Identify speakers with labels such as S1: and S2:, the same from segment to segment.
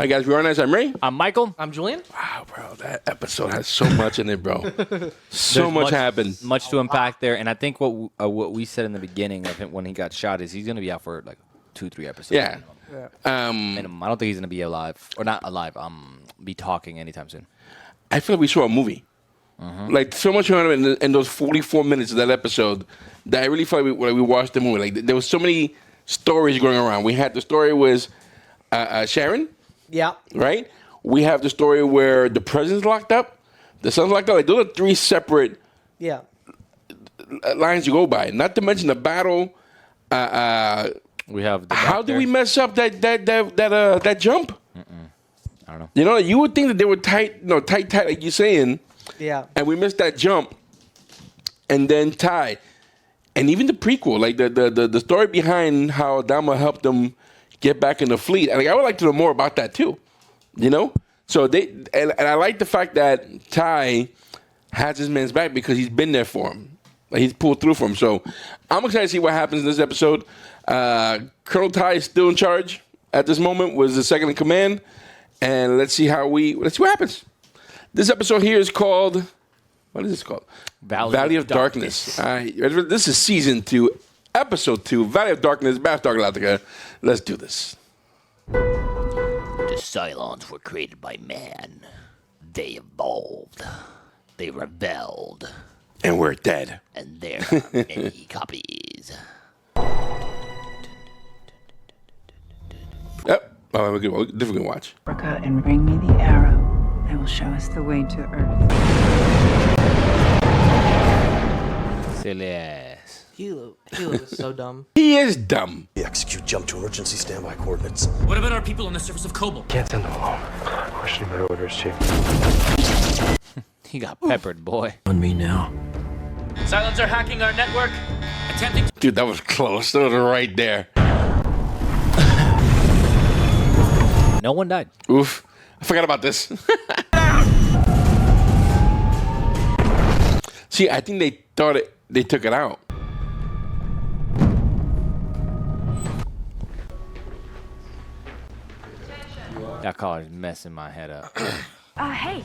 S1: Hi guys, we're on as I'm Ray.
S2: I'm Michael.
S3: I'm Julien.
S1: Wow, bro, that episode has so much in it, bro. So much happened.
S2: Much to unpack there, and I think what we said in the beginning of him when he got shot is he's gonna be out for like 2-3 episodes.
S1: Yeah.
S2: Minimum. I don't think he's gonna be alive or not alive. Be talking anytime soon.
S1: I feel like we saw a movie. Like so much in those 44 minutes of that episode that I really felt like we watched the movie. Like there was so many stories going around. We had the story was Sharon.
S3: Yeah.
S1: Right? We have the story where the president's locked up, the son's locked up. Like those are 3 separate lines you go by. Not to mention the battle.
S2: We have.
S1: How do we mess up that jump?
S2: I don't know.
S1: You know, you would think that they were tight, like you're saying.
S3: Yeah.
S1: And we missed that jump, and then tied, and even the prequel, like the story behind how Adama helped them get back in the fleet. Like I would like to know more about that too. You know, so and I like the fact that Ty has his man's back because he's been there for him. Like he's pulled through for him. So I'm excited to see what happens in this episode. Colonel Ty is still in charge at this moment. Was the second in command, and let's see what happens. This episode here is called. What is this called? Valley of Darkness. All right, this is season 2, episode 2, Valley of Darkness, Battlestar Galactica. Let's do this.
S4: The Cylons were created by man. They evolved. They rebelled.
S1: And we're dead.
S4: And there are many copies.
S1: Yep. Oh, different watch.
S5: Africa and bring me the arrow. It will show us the way to Earth.
S2: Silly ass.
S3: He was so dumb.
S1: He is dumb.
S6: Execute jump to emergency standby coordinates.
S7: What about our people on the surface of Kobol?
S8: Can't send them home. Questioning my orders, Chief.
S2: He got peppered, boy.
S6: On me now.
S7: Cylons are hacking our network, attempting to...
S1: Dude, that was close. That was right there.
S2: No one died.
S1: Oof. I forgot about this. See, I think they thought they took it out.
S2: That collar's messing my head up.
S9: Hey.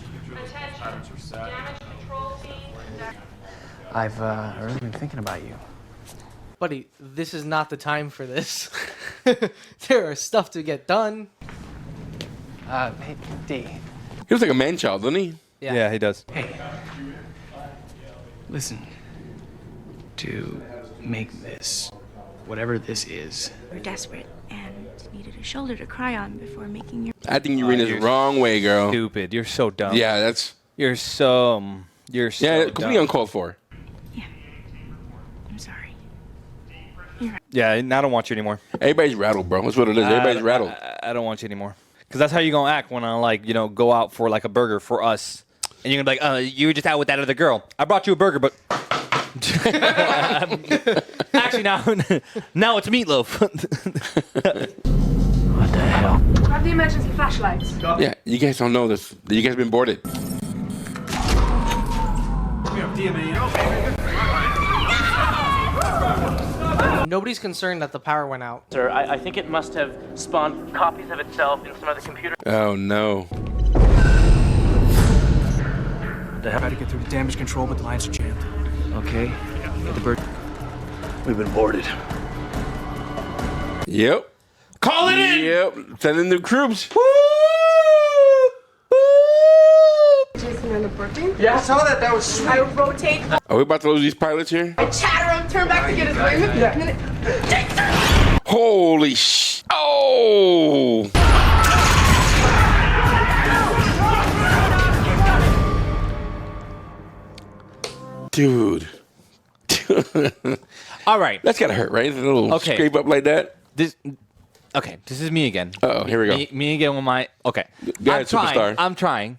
S8: I've really been thinking about you.
S3: Buddy, this is not the time for this. There are stuff to get done.
S8: Hey, D.
S1: He was like a man-child, didn't he?
S2: Yeah, he does.
S8: Hey. Listen. To make this, whatever this is.
S9: We're desperate and needed a shoulder to cry on before making your...
S1: I think you're reading this wrong way, girl.
S2: Stupid. You're so dumb.
S1: Yeah, that's...
S2: You're so
S1: completely
S2: dumb.
S1: uncalled for.
S9: Yeah. I'm sorry.
S2: Yeah, I don't want you anymore.
S1: Everybody's rattled, bro. That's what it is. Everybody's rattled.
S2: I don't want you anymore. Because that's how you're going to act when I, go out for, a burger for us. And you're going to be like, you were just out with that other girl. I brought you a burger, but... Actually, now it's meatloaf.
S8: What the hell?
S9: Grab the emergency flashlights.
S1: Yeah, you guys don't know this. You guys been boarded.
S3: Nobody's concerned that the power went out.
S7: Sir, I think it must have spawned copies of itself in some other computer.
S1: Oh, no.
S8: The hell? Try to get through the damage control, but the lines are jammed. Okay. Get the bird.
S6: We've been boarded.
S1: Yep.
S7: Call it in!
S1: Yep. Sending the troops.
S9: Jason and the birthday?
S3: Yeah, I saw that. That was sweet.
S9: I rotate.
S1: Are we about to lose these pilots here?
S9: I chatter him, turn back to get his ring. And then
S1: Holy sh... Oh! Dude.
S2: All right.
S1: That's gotta hurt, right? A little scrape up like that.
S2: This is me again.
S1: Uh-oh, here we go.
S2: Me again with my... Okay.
S1: Go ahead, superstar.
S2: I'm trying.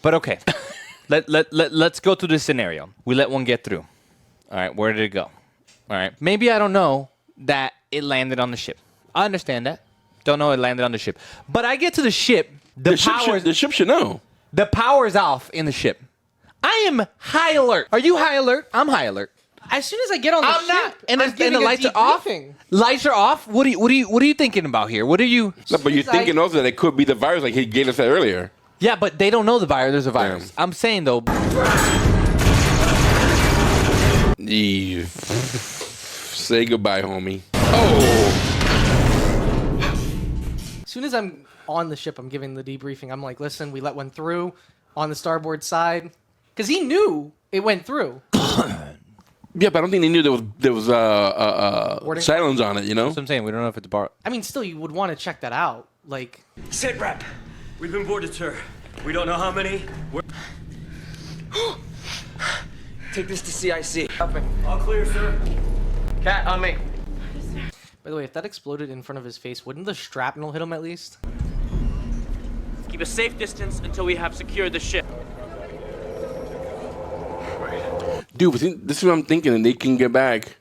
S2: But okay. Let's go through this scenario. We let one get through. All right, where did it go? All right. Maybe I don't know that it landed on the ship. I understand that. Don't know it landed on the ship. But I get to the ship. The
S1: ship should know.
S2: The power's off in the ship. I am high alert. Are you high alert? I'm high alert.
S3: As soon as I get on the ship,
S2: and
S3: I'm giving
S2: the
S3: a
S2: lights are off.
S3: debriefing.
S2: Lights are off. What are you thinking about here? What are you?
S1: No, but you're
S3: Jeez,
S1: thinking also that it could be the virus, like he gave us that earlier.
S2: Yeah, but they don't know the virus. There's a virus. I'm saying though.
S1: Say goodbye, homie. Oh,
S3: As soon as I'm on the ship, I'm giving the debriefing. I'm like, listen, we let one through on the starboard side. Because he knew it went through.
S1: yeah, but I don't think they knew there was
S3: Warning?
S1: silence on it. You know.
S2: That's what I'm saying. We don't know if it's a bar.
S3: I mean, still, you would want to check that out. Like,
S10: Sit rep. We've been boarded, sir. We don't know how many.
S8: Take this to CIC.
S10: All clear, sir.
S8: Cat on me.
S3: by the way, if that exploded in front of his face, wouldn't the shrapnel hit him at least?
S7: Keep a safe distance until we have secured the ship.
S1: Dude, but see, this is what I'm thinking, and they can get back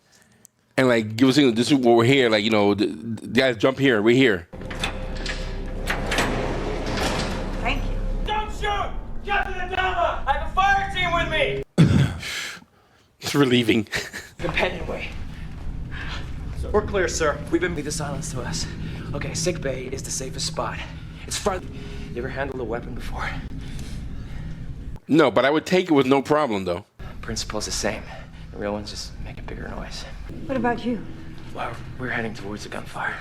S1: and like give us signal. This is what we're here. Like, you know, the guys jump here. We're here.
S9: Thank you.
S7: Don't shoot! Captain Adama! I have a fire team with me!
S1: It's relieving.
S8: Companionway.
S10: We're clear, sir.
S8: We've been the silence to us. Okay, sick bay is the safest spot. It's far. You ever handled a weapon before?
S1: No, but I would take it with no problem, though.
S8: Principle's the same. The real ones just make a bigger noise.
S5: What about you,
S8: Well, we're heading towards the gunfire.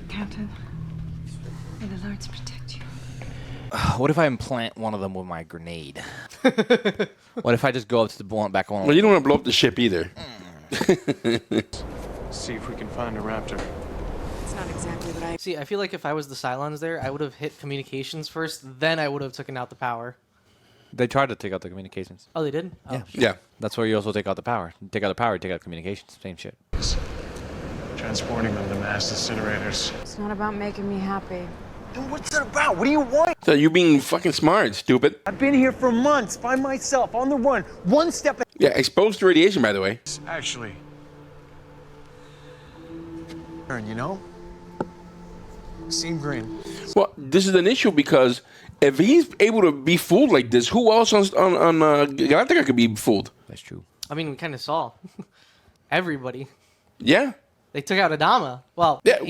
S5: Captain? May the Lords protect you.
S2: What if I implant one of them with my grenade? What if I just go up to the back one?
S1: Well, you don't want to blow up the ship either.
S11: See if we can find a raptor.
S9: It's not exactly what I...
S3: See, I feel like if I was the Cylons there, I would have hit communications first, then I would have taken out the power.
S2: They tried to take out the communications.
S3: Oh, they did?
S2: Yeah.
S3: Oh,
S1: Yeah.
S2: That's where you also take out the power. You take out the power, you take out communications. Same shit.
S11: Transporting them to mass incinerators.
S9: It's not about making me happy.
S6: Then what's it about? What do you want?
S1: So you being fucking smart, stupid.
S6: I've been here for months by myself, on the run, one step.
S1: Yeah, exposed to radiation, by the way.
S11: Actually,
S6: You know? Seem green.
S1: Well, this is an issue because if he's able to be fooled like this, who else on Galactica could be fooled?
S2: That's true.
S3: I mean, we kind of saw. Everybody.
S1: Yeah.
S3: They took out Adama. Well,
S1: Yeah,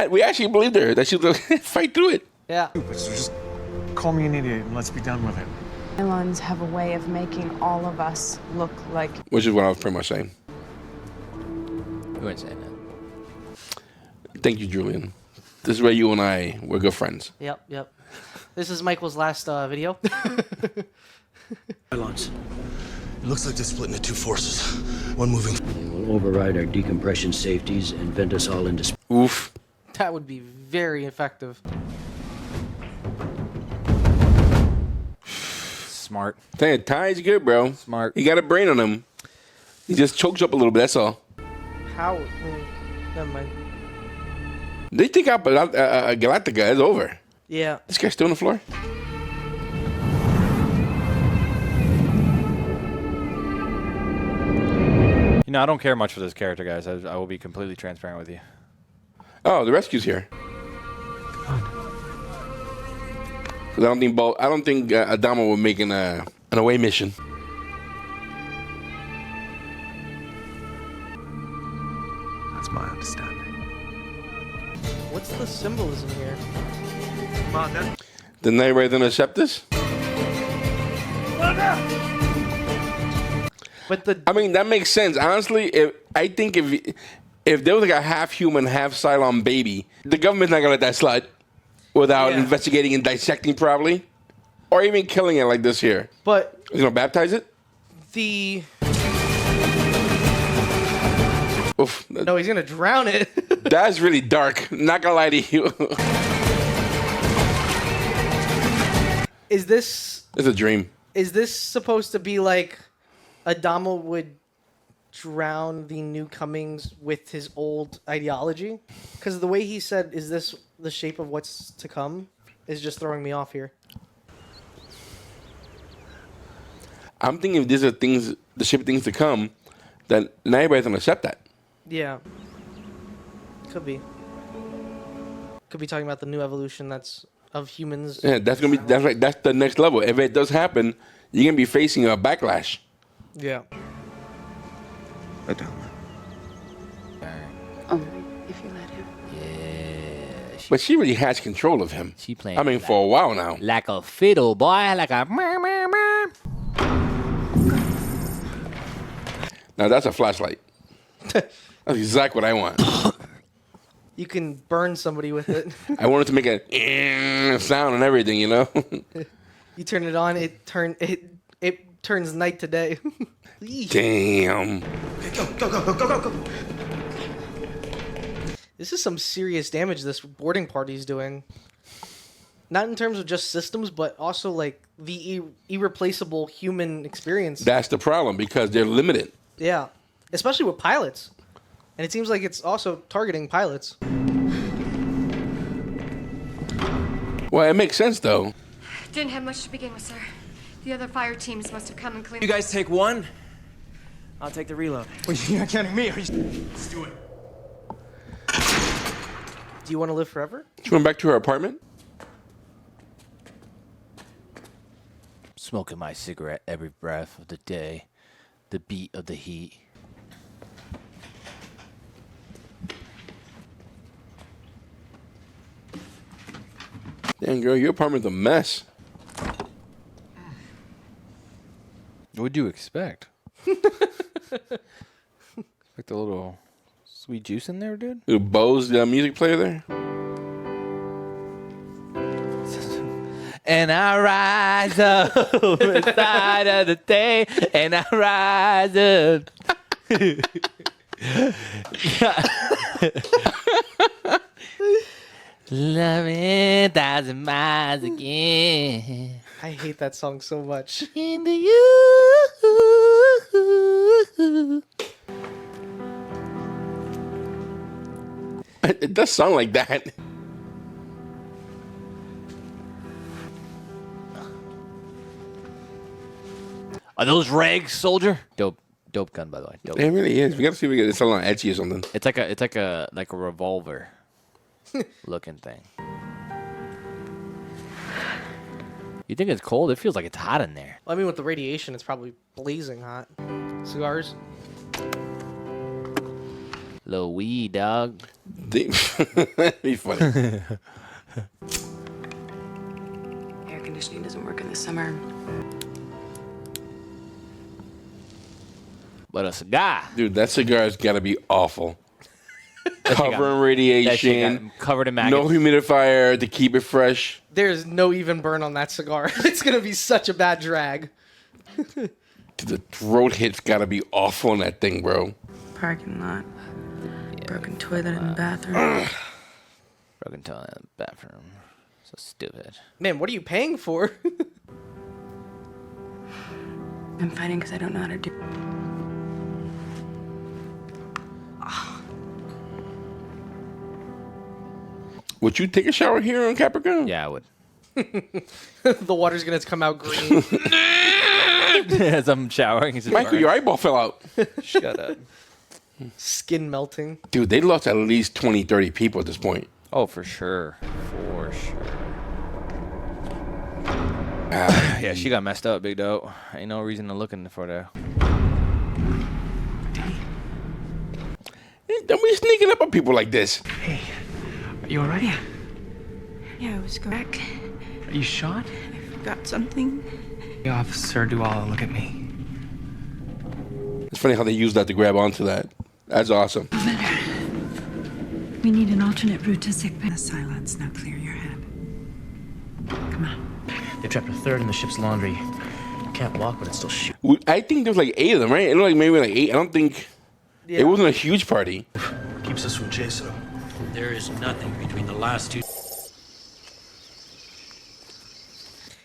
S1: we actually believed her that she would fight through it.
S3: yeah.
S11: so just call me an idiot and let's be done with it.
S9: Cylons have a way of making all of us look like...
S1: Which is what I was pretty much saying.
S2: You weren't saying that.
S1: Thank you, Julien. This is where you and I were good friends.
S3: Yep. This is Michael's last video.
S6: It looks like they're split into two forces. One moving.
S12: We'll override our decompression safeties and vent us all into space.
S1: Oof.
S3: That would be very effective.
S2: Smart.
S1: Dang, Ty's good, bro.
S2: Smart.
S1: He got a brain on him. He just chokes up a little bit, that's all.
S3: How? Never mind.
S1: They take out Galactica, it's over.
S3: Yeah.
S1: This guy's still on the floor?
S2: You know, I don't care much for this character, guys. I will be completely transparent with you.
S1: Oh, the rescue's here. 'Cause I don't think Adama will make an away mission.
S11: That's my understanding.
S3: What's the symbolism here?
S11: Come on, then.
S1: The Night Rider gonna accept this?
S3: But the
S1: I mean, that makes sense. Honestly, if there was like a half human, half Cylon baby, the government's not gonna let that slide without investigating and dissecting properly, or even killing it like this here.
S3: but
S1: You gonna baptize it?
S3: the
S1: Oof,
S3: no, he's gonna drown it.
S1: that's really dark. Not gonna lie to you.
S3: Is this
S1: It's a dream.
S3: supposed to be like Adama would drown the new comings with his old ideology? Because the way he said, "Is this the shape of what's to come?" is just throwing me off here.
S1: I'm thinking if these are things, the shape of things to come, then not everybody's gonna accept that.
S3: Yeah. Could be. Could be talking about the new evolution that's of humans.
S1: Yeah, that's the next level. If it does happen, you're gonna be facing a backlash.
S3: Yeah.
S11: Adama.
S5: Only if you let him.
S2: Yeah.
S1: But she really has control of him.
S2: She playing.
S1: I mean, for a while now.
S2: Like a fiddle, boy. Like a.
S1: Now that's a flashlight. That's exactly what I want.
S3: You can burn somebody with it.
S1: I wanted to make a sound and everything, you know?
S3: You turn it on, it turns night to day.
S1: Damn.
S11: Okay, go.
S3: This is some serious damage this boarding party's doing. Not in terms of just systems, but also like the irreplaceable human experience.
S1: That's the problem because they're limited.
S3: Yeah, especially with pilots. And it seems like it's also targeting pilots.
S1: Well, it makes sense though.
S13: Didn't have much to begin with, sir. The other fire teams must have come and cleaned.
S8: You guys take one. I'll take the reload.
S11: Wait, you're not counting me, are you?
S8: Let's do it.
S3: Do you want to live forever?
S1: She went back to her apartment.
S2: Smoking my cigarette every breath of the day. The beat of the heat.
S1: Damn, girl, your apartment's a mess.
S2: What'd you expect? Expect a little sweet juice in there, dude?
S1: Bose, the music player there.
S2: And I rise up inside of the day, and I rise up. Loving 1,000 miles again.
S3: I hate that song so much.
S2: Into you.
S1: It does sound like that.
S2: Are those rags, soldier? Dope gun, by the way. Dope.
S1: It really is. We gotta see if we get it sound like edgy or something.
S2: It's like a revolver looking thing. You think it's cold? It feels like it's hot in there.
S3: Well, I mean, with the radiation, it's probably blazing hot. Cigars?
S2: Little weed, dog.
S1: That'd be funny.
S5: Air conditioning doesn't work in the summer.
S2: But a cigar.
S1: Dude, that cigar's gotta be awful. Covering
S2: That shit
S1: radiation.
S2: got covered in
S1: No
S2: maggots.
S1: humidifier to keep it fresh.
S3: There's no even burn on that cigar. It's going to be such a bad drag.
S1: Dude, the throat hit's gotta be awful in that thing, bro.
S5: Parking lot. Broken toilet in the bathroom.
S2: Broken toilet in the bathroom. So stupid.
S3: Man, what are you paying for?
S5: I'm fighting because I don't know how to do.
S1: Would you take a shower here on Capricorn?
S2: Yeah, I would.
S3: The water's going to come out green.
S2: As I'm showering, he's
S1: Michael, your eyeball fell out.
S2: Shut up.
S3: Skin melting.
S1: Dude, they lost at least 20, 30 people at this point.
S2: Oh, for sure. For sure. Yeah, she got messed up, big dope. Ain't no reason to looking for that.
S1: Don't be sneaking up on people like this.
S8: Hey, are you alright?
S9: Yeah, I was correct.
S8: Are you shot?
S9: I forgot something.
S8: The officer Duala, look at me.
S1: It's funny how they use that to grab onto that. That's awesome.
S5: We need an alternate route to sickbay. The silence. Now clear your head. Come on.
S7: They trapped a third in the ship's laundry. Can't walk, but it's still shooting.
S1: I think there's like 8 of them, right? It looked like maybe like 8. I don't think...
S3: Yeah.
S1: It wasn't a huge party.
S6: Keeps us from chasing them.
S12: There is nothing between the last two.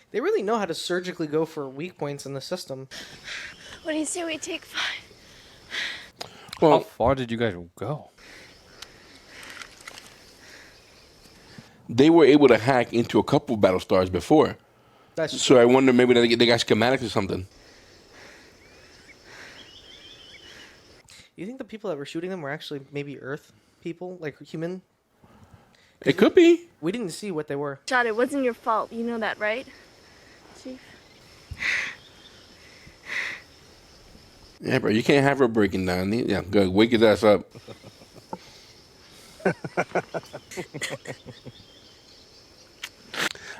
S3: They really know how to surgically go for weak points in the system.
S9: What do you say we take 5?
S2: How
S1: Well,
S2: far did you guys go?
S1: they were able to hack into a couple Battlestars before.
S3: That's
S1: So I wonder maybe they got schematics or something.
S3: You think the people that were shooting them were actually maybe Earth people, like human?
S1: It could be.
S3: We didn't see what they were.
S9: Shot, it wasn't your fault. You know that, right? Chief?
S1: Yeah, bro, you can't have her breaking down. Yeah, good. Wake his ass up.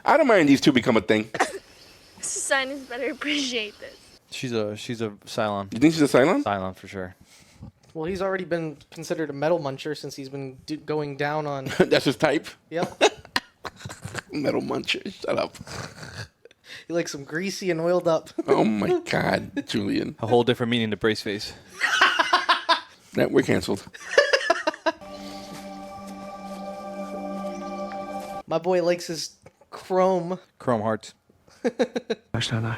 S1: I don't mind these two become a thing.
S9: Signers better appreciate this.
S2: She's a Cylon.
S1: You think she's a Cylon?
S2: Cylon for sure.
S3: Well, he's already been considered a metal muncher since he's been going down on.
S1: That's his type?
S3: Yep.
S1: Metal muncher. Shut up.
S3: He likes some greasy and oiled up.
S1: Oh my God, Julien.
S2: A whole different meaning to brace face.
S1: We're canceled.
S3: My boy likes his chrome.
S2: Chrome hearts.
S8: Ashana.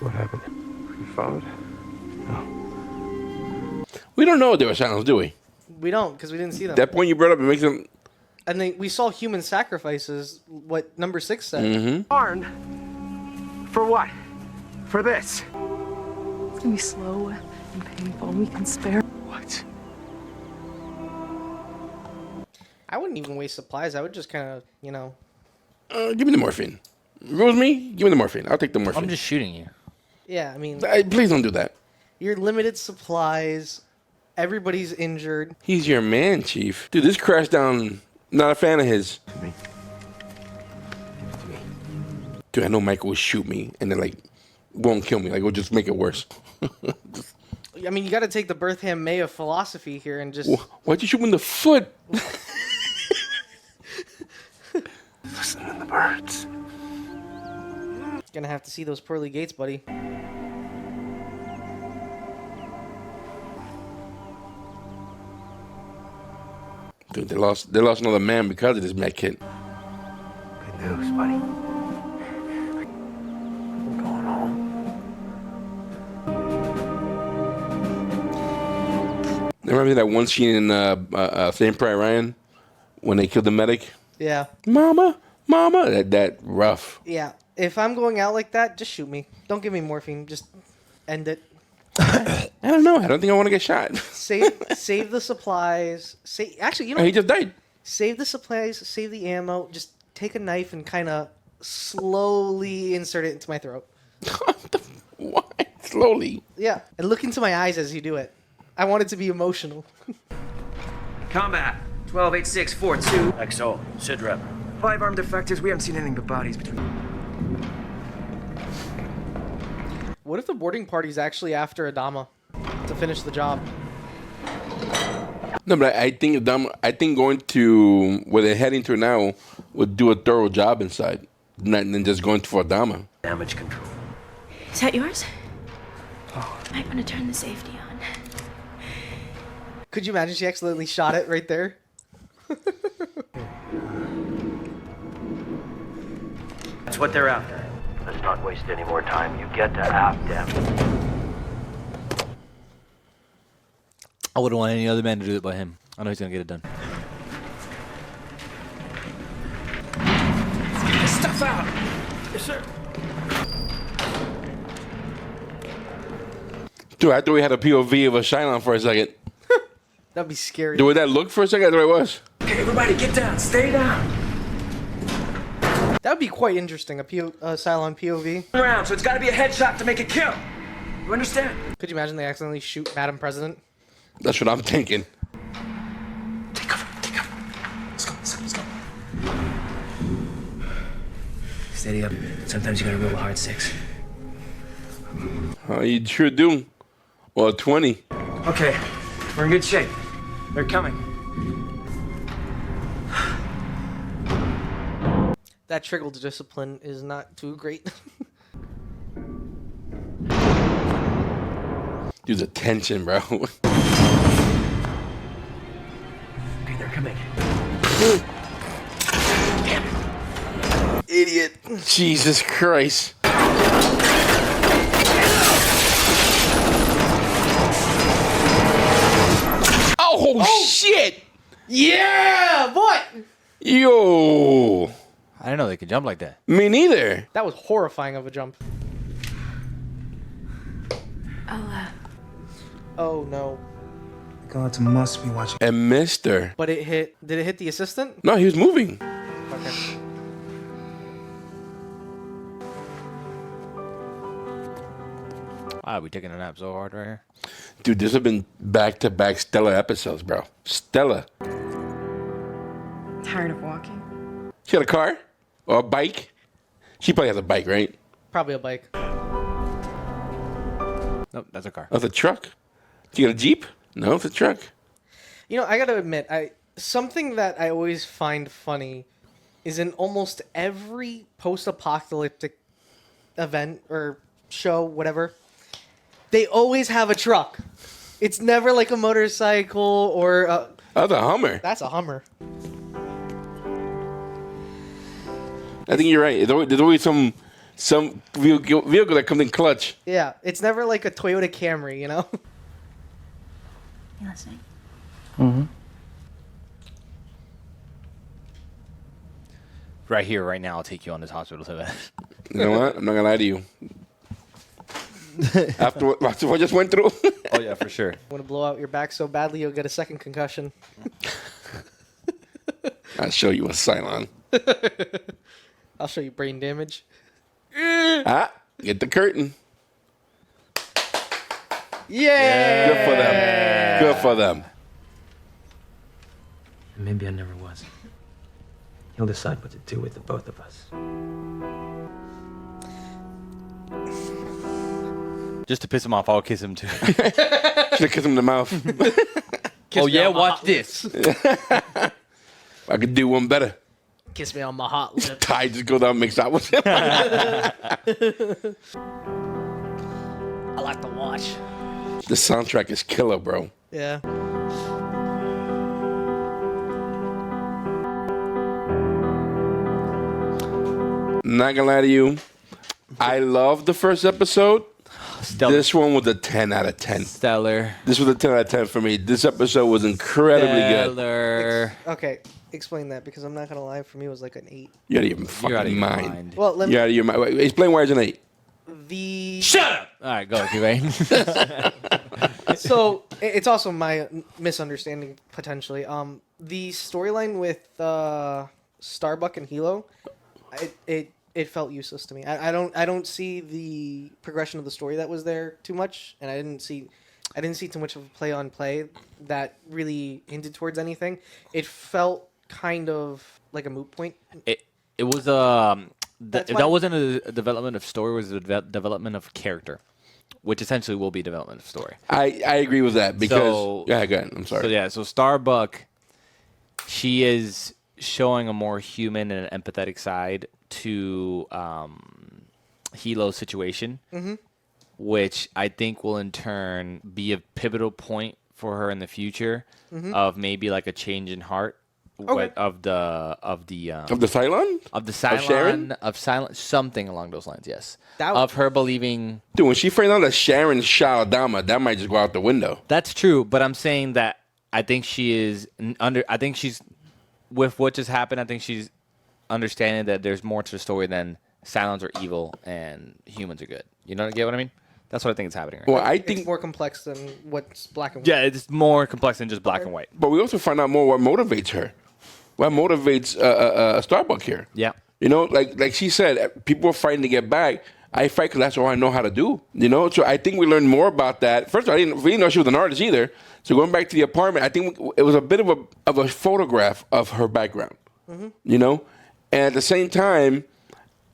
S11: What happened? You followed?
S1: We don't know what they were Cylons, do we?
S3: We don't, because we didn't see them.
S1: That point you brought up, it makes them...
S3: And we saw human sacrifices, what number 6 said.
S1: Mm-hmm.
S11: Arn? For what? For this?
S5: It's gonna be slow and painful. We can spare.
S11: What?
S3: I wouldn't even waste supplies. I would just kind of,
S1: give me the morphine. If it was me, give me the morphine. I'll take the morphine.
S2: I'm just shooting you.
S3: Yeah, I mean...
S1: Please don't do that.
S3: You're limited supplies. Everybody's injured.
S1: He's your man, Chief. Dude, this crash down, not a fan of his. Dude, I know Michael will shoot me and then, won't kill me. It'll just make it worse.
S3: I mean, you got to take the Bertham May of philosophy here and just...
S1: Why'd you shoot me in the foot?
S11: Listen to the birds.
S3: Gonna have to see those pearly gates, buddy.
S1: Dude, they lost another man because of this med kit.
S11: Good news, buddy. We're going home.
S1: Remember that one scene in Saving Private Ryan when they killed the medic?
S3: Yeah.
S1: Mama. That rough.
S3: Yeah. If I'm going out like that, just shoot me. Don't give me morphine. Just end it.
S1: I don't know. I don't think I want to get shot.
S3: Save the supplies. Actually,
S1: He just died.
S3: Save the supplies. Save the ammo. Just take a knife and kind of slowly insert it into my throat.
S1: Why? Slowly.
S3: Yeah. And look into my eyes as you do it. I want it to be emotional.
S8: Combat. 128642.
S12: XO. Sitrep.
S8: 5 armed defectives. We haven't seen anything but bodies between.
S3: What if the boarding party's actually after Adama to finish the job?
S1: No, but I think going to where they're heading to now would do a thorough job inside, not than just going for Adama.
S12: Damage control.
S9: Is that yours? Oh. Might want to turn the safety on.
S3: Could you imagine she accidentally shot it right there?
S12: That's what they're after. Let's not waste any more time. You get to aft them.
S2: I wouldn't want any other man to do it by him. I know he's gonna get it done.
S8: Let's get this stuff out. Yes, sir.
S1: Dude, I thought we had a POV of a Cylon for a second.
S3: That'd be scary.
S1: The way that looked for a second, that's what it was.
S8: Okay, everybody, get down. Stay down.
S3: That would be quite interesting, a Cylon POV.
S8: Around, so it's got to be a headshot to make a kill. You understand?
S3: Could you imagine they accidentally shoot Madam President?
S1: That's what I'm thinking.
S8: Take cover. Let's go. Steady up. Sometimes you gotta roll a hard 6.
S1: You sure do. Well, 20.
S8: Okay, we're in good shape. They're coming.
S3: That trickle discipline is not too great.
S1: Dude, the tension, bro.
S8: Okay, they're coming.
S1: Idiot. Jesus Christ. Oh, shit.
S3: Yeah, boy.
S1: Yo.
S2: I didn't know they could jump like that.
S1: Me neither.
S3: That was horrifying of a jump.
S9: I'll,
S3: Oh, no.
S8: The gods must be watching.
S1: And missed her.
S3: But it hit. Did it hit the assistant?
S1: No, he was moving.
S3: Okay.
S2: Wow, we taking a nap so hard right here.
S1: Dude, this have been back-to-back Stella episodes, bro. Stella.
S5: Tired of walking?
S1: She got a car? Or a bike? She probably has a bike, right?
S3: Probably a bike.
S2: Nope, that's a car.
S1: That's a truck. She got a Jeep? No, it's a truck.
S3: You know, I gotta admit, something that I always find funny is in almost every post-apocalyptic event or show, whatever, they always have a truck. It's never like a motorcycle or a...
S1: That's a Hummer.
S3: That's a Hummer.
S1: I think you're right. There's always some vehicle that comes in clutch.
S3: Yeah, it's never like a Toyota Camry, you know?
S9: You listening?
S2: Mm-hmm. Right here, right now, I'll take you on this hospital tour.
S1: You know what? I'm not going to lie to you. After what I just went through.
S2: Oh, yeah, for sure.
S3: Want to blow out your back so badly you'll get a second concussion.
S1: I'll show you a Cylon.
S3: I'll show you brain damage.
S1: Get the curtain.
S3: Yeah.
S1: Good for them. Good for them.
S8: Maybe I never was. He'll decide what to do with the both of us.
S2: Just to piss him off, I'll kiss him too.
S1: Should have kissed him in the mouth.
S2: Oh yeah, watch this.
S1: I could do one better.
S3: Kiss me on my hot lip.
S1: Ty just go down and mix out with him.
S3: I like to watch.
S1: The soundtrack is killer, bro.
S3: Yeah.
S1: Not gonna lie to you, I love the first episode.
S2: Stellar.
S1: This one was a 10 out of 10.
S2: Stellar.
S1: This was a 10 out of 10 for me. This episode was incredibly good.
S2: Stellar.
S3: Okay, explain that because I'm not gonna lie. For me, it was like an 8.
S1: You're out of your fucking mind.
S3: Well, let me.
S1: You're out of your mind. Wait, explain why it's an 8.
S3: The
S2: Shut up. All right, go, Julien.
S3: So it's also my misunderstanding potentially. The storyline with Starbuck and Hilo, it felt useless to me. I don't see the progression of the story that was there too much, and I didn't see too much of a play on play that really hinted towards anything. It felt kind of like a moot point.
S2: It was that wasn't a development of story. It was a development of character, which essentially will be development of story.
S1: I agree with that because go ahead. I'm sorry.
S2: So Starbuck, she is showing a more human and empathetic side to Hilo's situation, which I think will in turn be a pivotal point for her in the future of maybe like a change in heart.
S3: Okay.
S2: Of the
S1: Cylon?
S2: Of the Cylon?
S1: Sharon?
S2: Of Silent, something along those lines, yes.
S3: That
S2: of her believing...
S1: Dude, when she finds out that Sharon shot Adama, that might just go out the window.
S2: That's true, but I'm saying that I think she is I think she's... With what just happened, I think she's understanding that there's more to the story than Cylons are evil and humans are good. You get what I mean? That's what I think is happening right
S1: Well,
S2: now.
S1: I think
S3: It's more complex than what's black and white.
S2: Yeah, it's more complex than just black and white.
S1: But we also find out more what motivates her. What motivates Starbuck here.
S2: Yeah.
S1: You know, like she said, people are fighting to get back. I fight because that's all I know how to do. You know, so I think we learned more about that. First of all, we didn't know she was an artist either. So going back to the apartment, I think it was a bit of a photograph of her background. You know, and at the same time,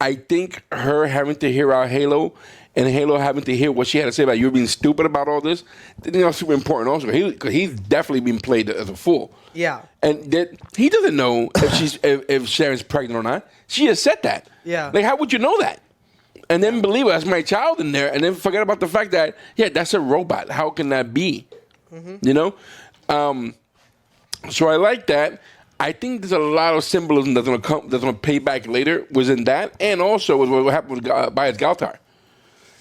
S1: I think her having to hear out Halo and Halo having to hear what she had to say about you being stupid about all this, I think that's super important also. Because he's definitely been played as a fool.
S3: Yeah.
S1: And that he doesn't know if Sharon's pregnant or not. She has said that.
S3: Yeah.
S1: Like, how would you know that? And then believe it, that's my child in there, and then forget about the fact that, yeah, that's a robot. How can that be? You know? So I like that. I think there's a lot of symbolism that's gonna pay back later was in that, and also was what happened with Bias Galtar.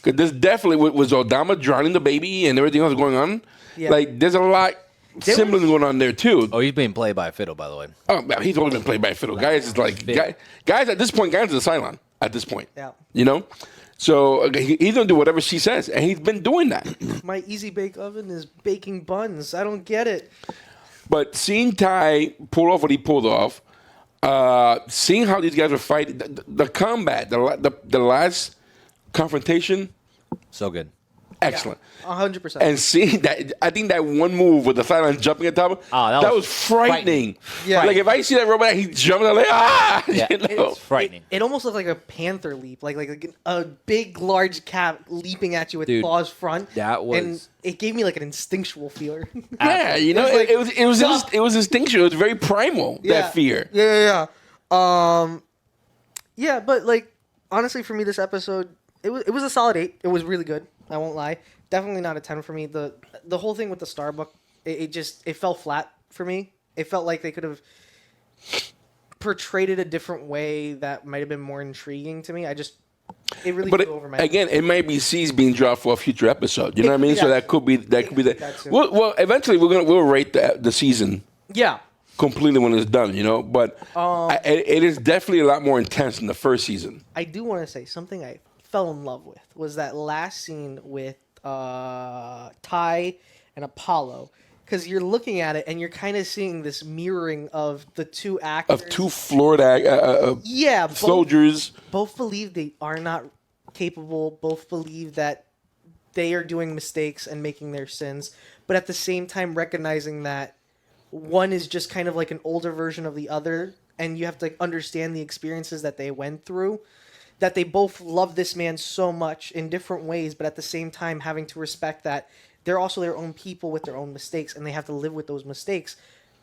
S1: Because this definitely was Odama drowning the baby and everything else going on. Yeah. Like, there's a lot symbolism going on there too.
S2: Oh, he's being played by Fiddle, by the way.
S1: Oh, he's always been played by Fiddle. Guys is like guys at this point. Guys is a Cylon at this point.
S3: Yeah.
S1: You know, So he's gonna do whatever she says, and he's been doing that.
S3: My easy bake oven is baking buns. I don't get it.
S1: But seeing Ty pull off what he pulled off, seeing how these guys were fighting, the combat, the last confrontation,
S2: so good.
S1: Excellent.
S3: 100%.
S1: And seeing that, I think that one move with the silent jumping on top of that was frightening.
S3: Yeah.
S1: Like, if I see that robot, he jumping, I'm like, ah!
S2: Yeah.
S1: You know?
S2: It's frightening.
S3: It almost looked like a panther leap, like a big, large cat leaping at you with
S2: Dude,
S3: claws front.
S2: that was-
S3: And it gave me like an instinctual feeler.
S1: Yeah, you know,
S3: It was like,
S1: it was instinctual. It was very primal, that fear.
S3: Yeah. Yeah, but like honestly, for me, this episode it was a solid 8. It was really good. I won't lie. Definitely not a 10 for me. The whole thing with the Starbuck, it fell flat for me. It felt like they could have portrayed it a different way that might have been more intriguing to me. It really flew over my head.
S1: Again, it might be seeds being dropped for a future episode. You know what I mean? So that could be that.
S3: too.
S1: Well, eventually we'll rate the season.
S3: Yeah.
S1: Completely when it's done, you know. But it is definitely a lot more intense than the first season.
S3: I do want to say something I fell in love with was that last scene with Ty and Apollo, because you're looking at it and you're kind of seeing this mirroring of the two actors
S1: Of two Florida soldiers.
S3: Both believe they are not capable. Both believe that they are doing mistakes and making their sins, but at the same time recognizing that one is just kind of like an older version of the other, and you have to understand the experiences that they went through. That they both love this man so much in different ways, but at the same time having to respect that they're also their own people with their own mistakes, and they have to live with those mistakes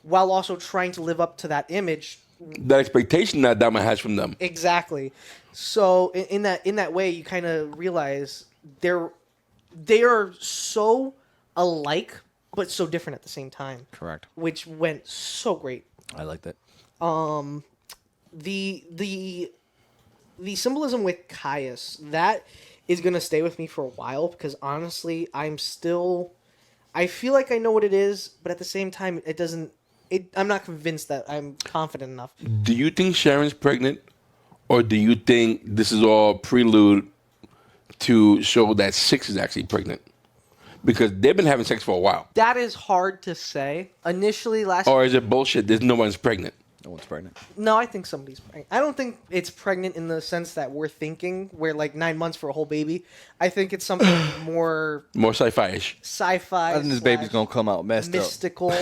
S3: while also trying to live up to that image.
S1: That expectation that Dama has from them.
S3: Exactly. So in that way, you kind of realize they are so alike, but so different at the same time.
S2: Correct.
S3: Which went so great.
S2: I like that.
S3: The symbolism with Caius, that is going to stay with me for a while because honestly, I feel like I know what it is, but at the same time, I'm not convinced that I'm confident enough.
S1: Do you think Sharon's pregnant, or do you think this is all prelude to show that Six is actually pregnant? Because they've been having sex for a while.
S3: That is hard to say. Initially,
S1: Or is it bullshit? There's no one's pregnant.
S2: No one's pregnant.
S3: No, I think somebody's pregnant. I don't think it's pregnant in the sense that we're thinking, where like 9 months for a whole baby. I think it's something more
S1: sci-fi-ish.
S3: Sci-fi.
S2: I think this baby's gonna come out messed
S3: mystical.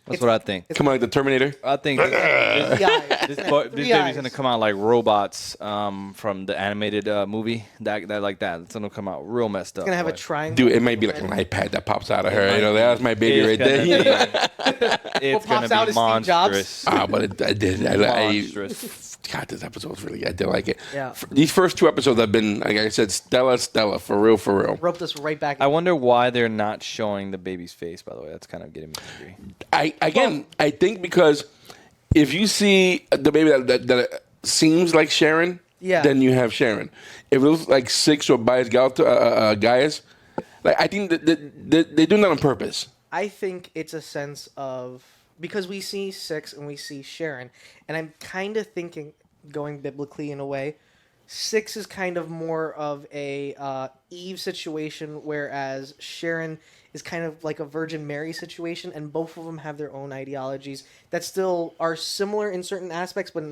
S2: That's what I think.
S1: Come on, like the Terminator.
S2: I think this baby's gonna come out like robots from the animated movie. That like that. It's gonna come out real messed up.
S3: It's gonna have a triangle.
S1: Dude, it might be like an iPad that pops out of her. You know, that's my baby right there.
S2: It's gonna be monstrous.
S1: But I did.
S2: Monstrous.
S1: God, this episode was really good. I did like it.
S3: Yeah.
S1: These first 2 episods have been, like I said, Stella, for real.
S3: Roped us right back.
S2: I wonder why they're not showing the baby's face. By the way, that's kind of getting me angry.
S1: I think because if you see the baby that seems like Sharon, then you have Sharon. If it looks like Six or Gaius, like I think that they're doing that on purpose.
S3: I think it's a sense of, because we see Six and we see Sharon, and I'm kind of thinking, going biblically in a way, Six is kind of more of a Eve situation, whereas Sharon is kind of like a Virgin Mary situation, and both of them have their own ideologies that still are similar in certain aspects, but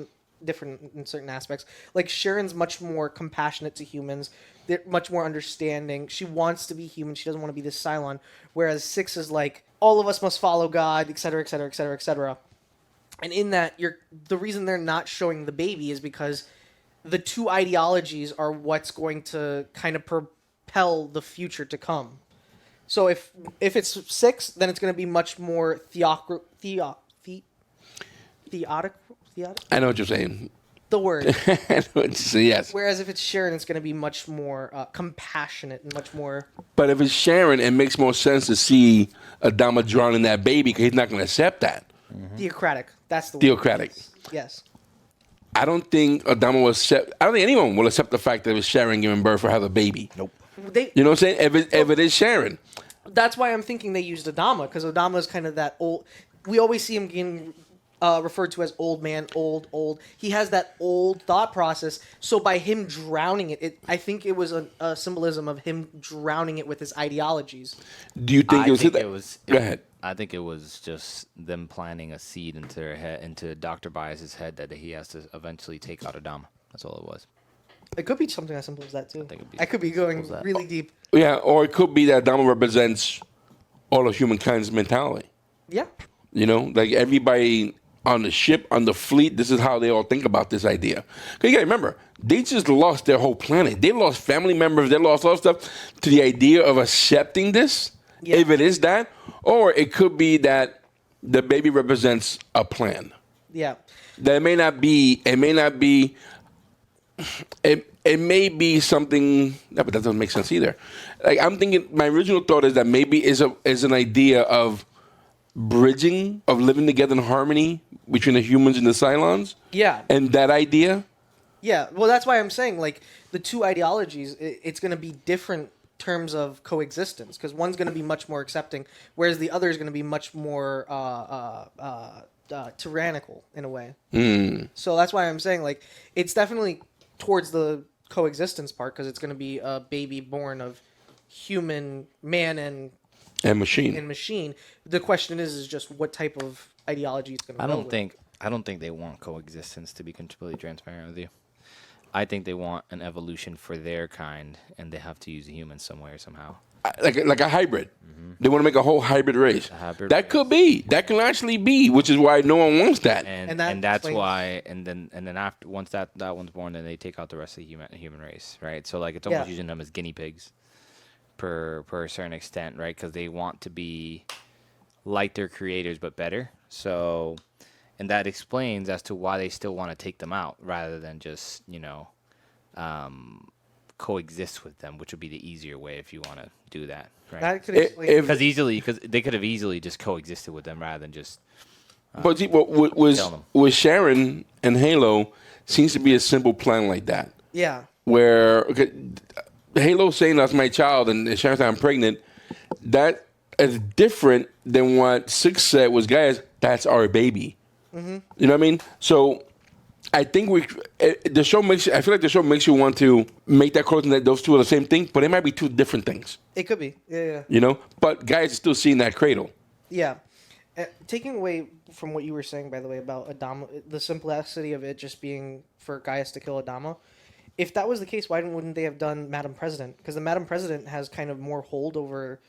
S3: different in certain aspects. Like Sharon's much more compassionate to humans. They're much more understanding. She wants to be human. She doesn't want to be this Cylon. Whereas Six is like, all of us must follow God, etc., etc., etc., etc. And in that, the reason they're not showing the baby is because the two ideologies are what's going to kind of propel the future to come. So if it's Six, then it's going to be much more theodic.
S1: I know what you're saying.
S3: The word.
S1: I know what you're saying, yes.
S3: Whereas if it's Sharon, it's going to be much more compassionate and much more...
S1: But if it's Sharon, it makes more sense to see Adama drowning that baby because he's not going to accept that.
S3: Theocratic. That's the word.
S1: Theocratic.
S3: Yes.
S1: I don't think Adama will accept... I don't think anyone will accept the fact that it's Sharon giving birth or have a baby.
S2: Nope.
S1: You know what I'm saying? If it is Sharon.
S3: That's why I'm thinking they used Adama, because Adama is kind of that old... We always see him getting referred to as old man, old. He has that old thought process. So by him drowning it, I think it was a symbolism of him drowning it with his ideologies.
S1: Do you think
S2: it was?
S1: Go ahead.
S2: I think it was just them planting a seed into their head, into Dr. Bias's head, that he has to eventually take out Adama. That's all it was.
S3: It could be something as simple as that too. I could be
S2: simple
S3: going
S2: as that.
S3: really deep.
S1: Yeah, or it could be that Adama represents all of humankind's mentality.
S3: Yeah.
S1: You know, like everybody on the ship, on the fleet, this is how they all think about this idea. Because you gotta remember, they just lost their whole planet. They lost family members, they lost all stuff to the idea of accepting this, if it is that. Or it could be that the baby represents a plan.
S3: Yeah.
S1: That it may not be, it may be something, no, but that doesn't make sense either. Like I'm thinking, my original thought is that maybe is an idea of bridging, of living together in harmony between the humans and the Cylons.
S3: Yeah.
S1: And that idea.
S3: Yeah. Well, that's why I'm saying like the two ideologies, it's going to be different terms of coexistence because one's going to be much more accepting, whereas the other is going to be much more tyrannical in a way. So that's why I'm saying like it's definitely towards the coexistence part because it's going to be a baby born of human, man, and machine. The question is just what type of ideology it's going to go with.
S2: I don't think they want coexistence, to be completely transparent with you. I think they want an evolution for their kind, and they have to use a human some way or somehow.
S1: Like a hybrid. They want to make a whole hybrid race. That could be. That can actually be, which is why no one wants that.
S2: And that's why. And then after once that one's born, then they take out the rest of the human race, right? So like it's almost using them as guinea pigs, per a certain extent, right? Because they want to be like their creators but better. So, and that explains as to why they still want to take them out rather than just coexist with them, which would be the easier way if you want to do that. Right?
S3: That could explain
S2: because they could have easily just coexisted with them rather than just.
S1: But see, with Sharon and Halo seems to be a simple plan like that.
S3: Yeah.
S1: Where Halo saying that's my child and Sharon saying I'm pregnant, that is different than what Six said was, guys, that's our baby.
S3: Mm-hmm.
S1: You know what I mean? So I think the show makes. I feel like the show makes you want to make that close that those two are the same thing, but it might be two different things.
S3: It could be. Yeah.
S1: You know, but guys are still seeing that cradle.
S3: Yeah. Taking away from what you were saying, by the way, about Adama, the simplicity of it just being for Gaius to kill Adama. If that was the case, why wouldn't they have done Madam President? Because the Madam President has kind of more hold over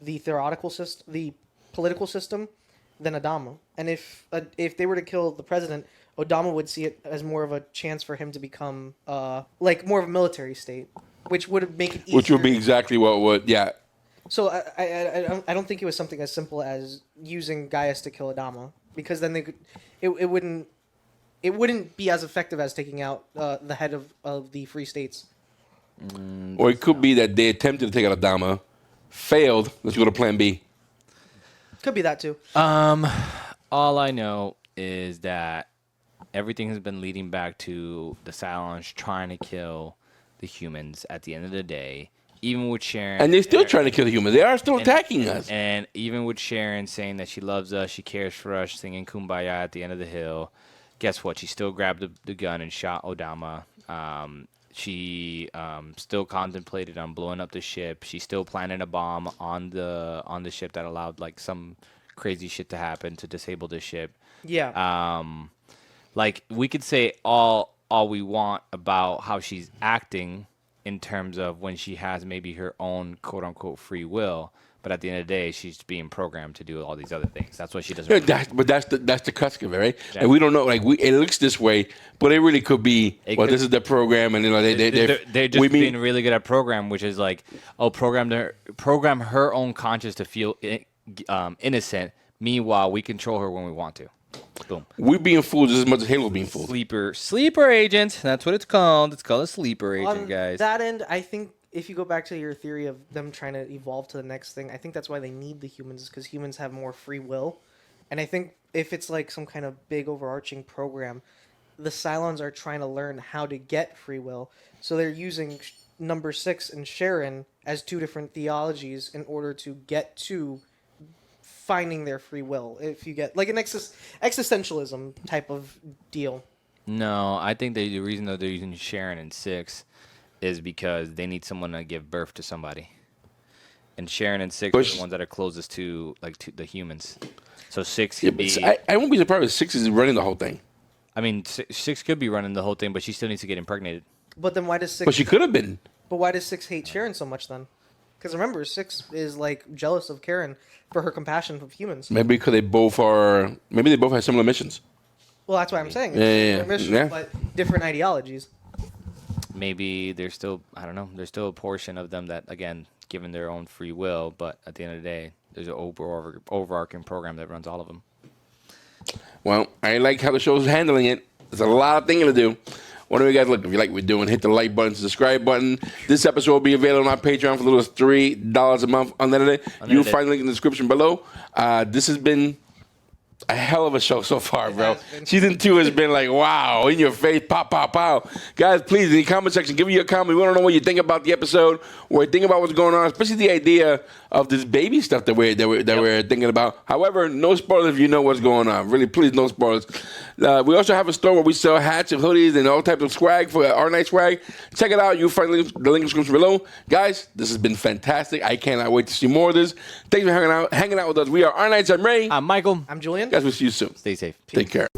S3: the theoretical system, the political system, than Adama. And if they were to kill the president, Odama would see it as more of a chance for him to become like more of a military state, which would make it easier.
S1: Which would be exactly what would, yeah.
S3: So I don't think it was something as simple as using Gaius to kill Adama, because then it wouldn't be as effective as taking out the head of the Free States.
S1: Or it could be that they attempted to take out Adama, failed. Let's go to Plan B.
S3: Could be that too.
S2: All I know is that everything has been leading back to the Cylons trying to kill the humans at the end of the day. Even with Sharon.
S1: And they're still trying to kill the humans. They are still attacking us.
S2: And even with Sharon saying that she loves us, she cares for us, singing Kumbaya at the end of the hill, guess what? She still grabbed the gun and shot Odama. She still contemplated on blowing up the ship. She still planted a bomb on the ship that allowed like some crazy shit to happen to disable the ship.
S3: Yeah.
S2: Like we could say all we want about how she's acting in terms of when she has maybe her own quote unquote free will, but at the end of the day, she's being programmed to do all these other things. That's what she does.
S1: Yeah, but that's the crux of it, right? Yeah. And we don't know. Like it looks this way, but it really could be. This is the program, and
S2: they're just being really good at program, which is like, program her own conscience to feel innocent. Meanwhile, we control her when we want to. Boom.
S1: We're being fooled just as much as Halo being fooled.
S2: Sleeper agent. That's what it's called. It's called a sleeper agent, guys.
S3: On that end, I think if you go back to your theory of them trying to evolve to the next thing, I think that's why they need the humans, because humans have more free will. And I think if it's like some kind of big overarching program, the Cylons are trying to learn how to get free will. So they're using number 6 and Sharon as two different theologies in order to get to finding their free will. If you get like an existentialism type of deal.
S2: No, I think the reason that they're using Sharon and Six is because they need someone to give birth to somebody. And Sharon and Six are the ones that are closest to to the humans. So Six could be.
S1: I won't be surprised if Six is running the whole thing.
S2: I mean, Six could be running the whole thing, but she still needs to get impregnated.
S3: But then why does Six?
S1: But she could have been.
S3: But why does Six hate Sharon so much then? Because remember, Six is like jealous of Karen for her compassion of humans.
S1: Maybe because they both are. Maybe they both have similar missions.
S3: Well, that's what I'm saying.
S1: Yeah.
S3: Missions, but different ideologies.
S2: Maybe there's still, I don't know, there's still a portion of them that, again, given their own free will, but at the end of the day, there's an overarching program that runs all of them.
S1: Well, I like how the show's handling it. There's a lot of things to do. What do we guys look? If you like what we're doing, hit the like button, subscribe button. This episode will be available on our Patreon for as little as $3 a month. Unedited. You'll find the link in the description below. This has been a hell of a show so far, bro. Season 2 has been like, wow, in your face, pow, pow, pow. Guys, please, in the comment section, give me your comment. We want to know what you think about the episode, what you think about what's going on, especially the idea of this baby stuff that we're thinking about. However, no spoilers if you know what's going on. Really, please, no spoilers. We also have a store where we sell hats and hoodies and all types of swag for our night swag. Check it out. You'll find the link in the description below. Guys, this has been fantastic. I cannot wait to see more of this. Thanks for hanging out with us. We are Our Nights. I'm Ray.
S2: I'm Michael.
S3: I'm Julien.
S1: Guys, we'll see you soon.
S2: Stay safe.
S1: Take care.